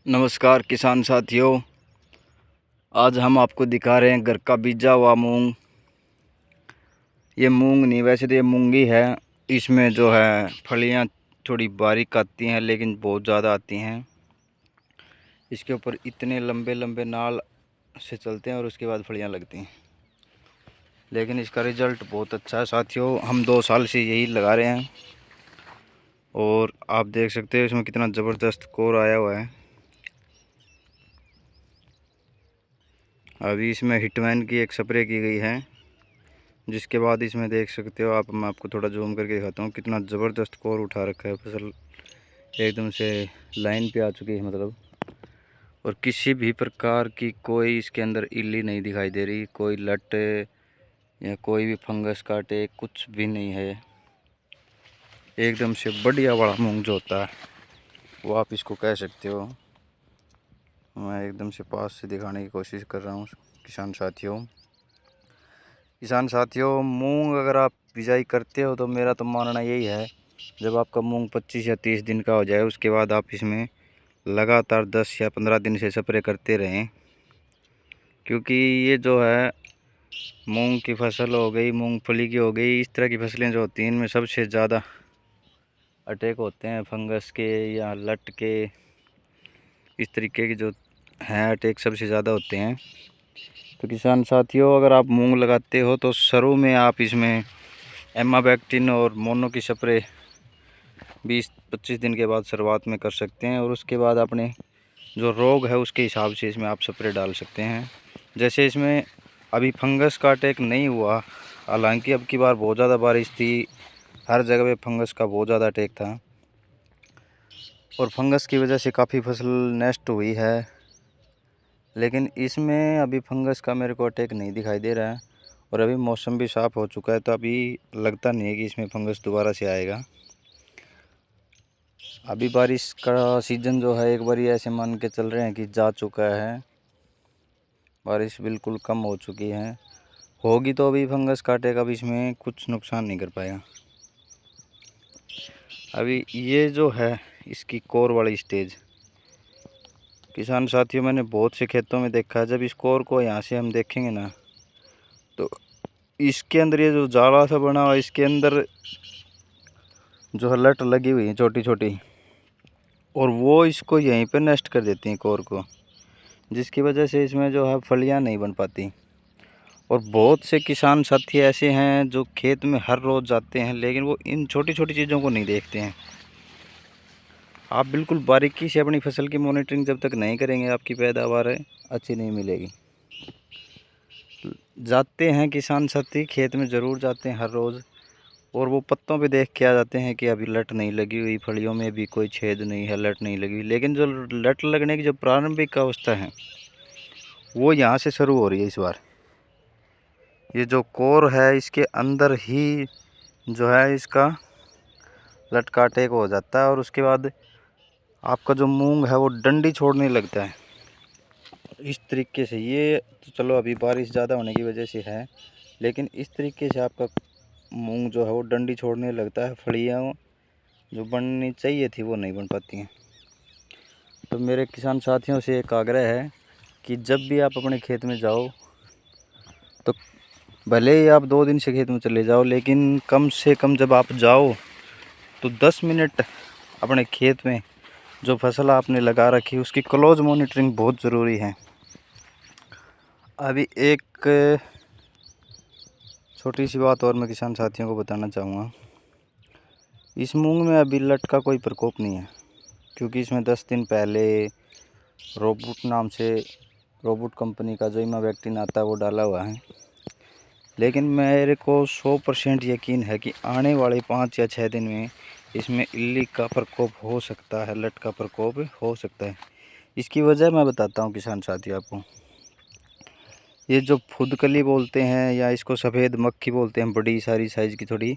नमस्कार किसान साथियों, आज हम आपको दिखा रहे हैं घर का बीजा हुआ मूंग। ये मूंग नहीं, वैसे तो ये मूंगी है। इसमें जो है फलियां थोड़ी बारीक आती हैं, लेकिन बहुत ज़्यादा आती हैं। इसके ऊपर इतने लंबे लंबे नाल से चलते हैं और उसके बाद फलियां लगती हैं। लेकिन इसका रिज़ल्ट बहुत अच्छा है साथियों। हम 2 साल से यही लगा रहे हैं और आप देख सकते हो इसमें कितना ज़बरदस्त कोर आया हुआ है। अभी इसमें हिटमैन की एक स्प्रे की गई है, जिसके बाद इसमें देख सकते हो आप। मैं आपको थोड़ा जूम करके दिखाता हूँ कितना ज़बरदस्त कोर उठा रखा है। फसल एकदम से लाइन पे आ चुकी है मतलब, और किसी भी प्रकार की कोई इसके अंदर इल्ली नहीं दिखाई दे रही। कोई लट या कोई भी फंगस काटे कुछ भी नहीं है। एकदम से बढ़िया वाला मूंग जो होता है वो आप इसको कह सकते हो। मैं एकदम से पास से दिखाने की कोशिश कर रहा हूँ किसान साथियों। मूंग अगर आप बिजाई करते हो तो मेरा तो मानना यही है, जब आपका मूंग 25 या 30 दिन का हो जाए उसके बाद आप इसमें लगातार 10 या 15 दिन से स्प्रे करते रहें। क्योंकि ये जो है मूंग की फसल हो गई, मूंगफली की हो गई, इस तरह की फसलें जो होती हैं इनमें सबसे ज़्यादा अटैक होते हैं फंगस के या लट के। इस तरीके के जो हैं अटैक सबसे ज़्यादा होते हैं। तो किसान साथियों, अगर आप मूंग लगाते हो तो शुरू में आप इसमें एमाबैक्टिन और मोनो की स्प्रे 20-25 दिन के बाद शुरुआत में कर सकते हैं, और उसके बाद अपने जो रोग है उसके हिसाब से इसमें आप स्प्रे डाल सकते हैं। जैसे इसमें अभी फंगस का अटैक नहीं हुआ, हालांकि अब की बार बहुत ज़्यादा बारिश थी, हर जगह पे फंगस का बहुत ज़्यादा अटैक था और फंगस की वजह से काफ़ी फसल नष्ट हुई है। लेकिन इसमें अभी फंगस का मेरे को अटैक नहीं दिखाई दे रहा है, और अभी मौसम भी साफ़ हो चुका है, तो अभी लगता नहीं है कि इसमें फंगस दोबारा से आएगा। अभी बारिश का सीज़न जो है एक बार ऐसे मान के चल रहे हैं कि जा चुका है। बारिश बिल्कुल कम हो चुकी है, होगी तो अभी फंगस काटेगा, अभी इसमें कुछ नुकसान नहीं कर पाएगा। अभी ये जो है इसकी कोर वाली स्टेज, किसान साथियों मैंने बहुत से खेतों में देखा है, जब इस कोर को यहाँ से हम देखेंगे ना तो इसके अंदर ये जो जाला सा बना हुआ है, इसके अंदर जो है लट लगी हुई है छोटी छोटी, और वो इसको यहीं पे नष्ट कर देती हैं कोर को, जिसकी वजह से इसमें जो है फलियां नहीं बन पाती। और बहुत से किसान साथी ऐसे हैं जो खेत में हर रोज़ जाते हैं, लेकिन वो इन छोटी छोटी चीज़ों को नहीं देखते हैं। आप बिल्कुल बारीकी से अपनी फसल की मॉनिटरिंग जब तक नहीं करेंगे, आपकी पैदावार अच्छी नहीं मिलेगी। जाते हैं किसान साथी खेत में ज़रूर जाते हैं हर रोज़, और वो पत्तों पे देख के आ जाते हैं कि अभी लट नहीं लगी हुई, फलियों में भी कोई छेद नहीं है, लट नहीं लगी हुई। लेकिन जो लट लगने की जो प्रारंभिक अवस्था है वो यहाँ से शुरू हो रही है। इस बार ये जो कोर है इसके अंदर ही जो है इसका लट का अटैक हो जाता है, और उसके बाद आपका जो मूंग है वो डंडी छोड़ने लगता है इस तरीके से। ये तो चलो अभी बारिश ज़्यादा होने की वजह से है, लेकिन इस तरीके से आपका मूंग जो है वो डंडी छोड़ने लगता है। फलियाँ जो बननी चाहिए थी वो नहीं बन पाती हैं। तो मेरे किसान साथियों से एक आग्रह है कि जब भी आप अपने खेत में जाओ तो भले ही आप 2 दिन से खेत में चले जाओ, लेकिन कम से कम जब आप जाओ तो 10 मिनट अपने खेत में जो फसल आपने लगा रखी है उसकी क्लोज मॉनिटरिंग बहुत ज़रूरी है। अभी एक छोटी सी बात और मैं किसान साथियों को बताना चाहूँगा। इस मूंग में अभी लट का कोई प्रकोप नहीं है, क्योंकि इसमें 10 दिन पहले रोबोट नाम से रोबोट कंपनी का जो इमाबैक्टिन आता है वो डाला हुआ है। लेकिन मेरे को 100% यकीन है कि आने वाले 5 या 6 दिन में इसमें इल्ली का प्रकोप हो सकता है, लट का प्रकोप हो सकता है। इसकी वजह मैं बताता हूँ किसान साथी आपको। ये जो फुदकली बोलते हैं या इसको सफ़ेद मक्खी बोलते हैं, बड़ी सारी साइज़ की थोड़ी,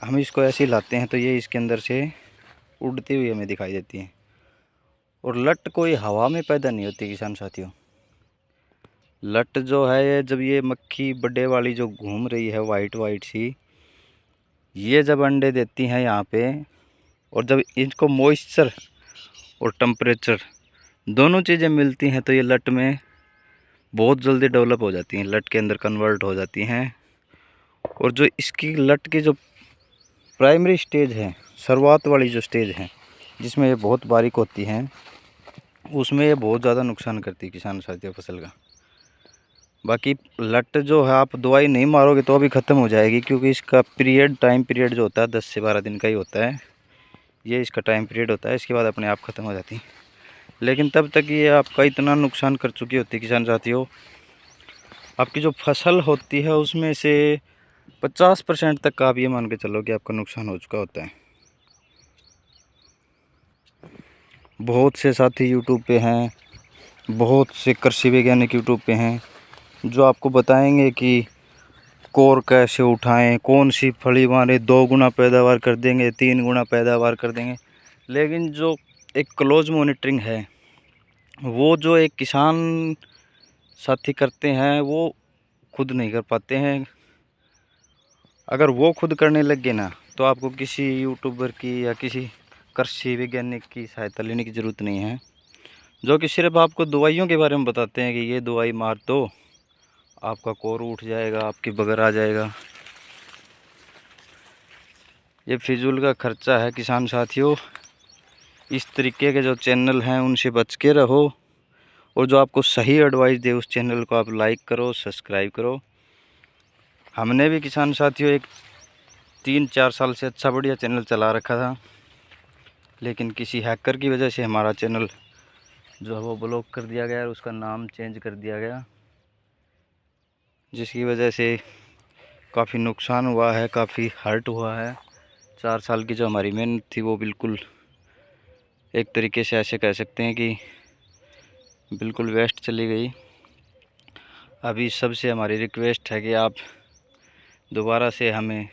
हम इसको ऐसे ही लाते हैं तो ये इसके अंदर से उड़ती हुई हमें दिखाई देती है। और लट कोई हवा में पैदा नहीं होती किसान साथियों। लट जो है जब ये मक्खी बड़े वाली जो घूम रही है वाइट वाइट सी, ये जब अंडे देती हैं यहाँ पे, और जब इनको मॉइस्चर और टेम्परेचर दोनों चीज़ें मिलती हैं तो ये लट में बहुत जल्दी डेवलप हो जाती हैं, लट के अंदर कन्वर्ट हो जाती हैं। और जो इसकी लट की जो प्राइमरी स्टेज है, शुरुआत वाली जो स्टेज है जिसमें ये बहुत बारीक होती हैं, उसमें ये बहुत ज़्यादा नुकसान करती है किसान साथियों फसल का। बाकी लट जो है आप दवाई नहीं मारोगे तो अभी ख़त्म हो जाएगी, क्योंकि इसका टाइम पीरियड जो होता है 10 से 12 दिन का ही होता है। ये इसका टाइम पीरियड होता है, इसके बाद अपने आप ख़त्म हो जाती है। लेकिन तब तक ये आपका इतना नुकसान कर चुकी होती है किसान साथियों, आपकी जो फसल होती है उसमें से 50% तक का आप ये मान के चलो कि आपका नुकसान हो चुका होता है। बहुत से साथी यूट्यूब पे हैं, बहुत से कृषि वैज्ञानिक यूट्यूब पे हैं जो आपको बताएंगे कि कोर कैसे उठाएं, कौन सी फली मारे 2 गुना पैदावार कर देंगे, 3 गुना पैदावार कर देंगे। लेकिन जो एक क्लोज मॉनिटरिंग है वो जो एक किसान साथी करते हैं वो खुद नहीं कर पाते हैं। अगर वो खुद करने लग गए ना तो आपको किसी यूट्यूबर की या किसी कृषि वैज्ञानिक की सहायता लेने की ज़रूरत नहीं है, जो कि सिर्फ आपको दवाइयों के बारे में बताते हैं कि ये दवाई मार दो आपका कोर उठ जाएगा, आपकी बगर आ जाएगा। ये फिजूल का खर्चा है किसान साथियों। इस तरीके के जो चैनल हैं उनसे बच के रहो, और जो आपको सही एडवाइस दे उस चैनल को आप लाइक करो, सब्सक्राइब करो। हमने भी किसान साथियों एक 3-4 साल से अच्छा बढ़िया चैनल चला रखा था, लेकिन किसी हैकर की वजह से हमारा चैनल जो है वो ब्लॉक कर दिया गया और उसका नाम चेंज कर दिया गया, जिसकी वजह से काफ़ी नुकसान हुआ है, काफ़ी हर्ट हुआ है। 4 साल की जो हमारी मेहनत थी वो बिल्कुल एक तरीके से ऐसे कह सकते हैं कि बिल्कुल वेस्ट चली गई। अभी सबसे हमारी रिक्वेस्ट है कि आप दोबारा से हमें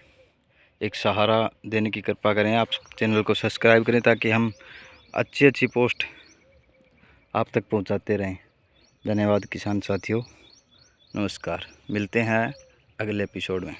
एक सहारा देने की कृपा करें, आप चैनल को सब्सक्राइब करें ताकि हम अच्छी अच्छी पोस्ट आप तक पहुंचाते रहें। धन्यवाद किसान साथियों, नमस्कार, मिलते हैं अगले एपिसोड में।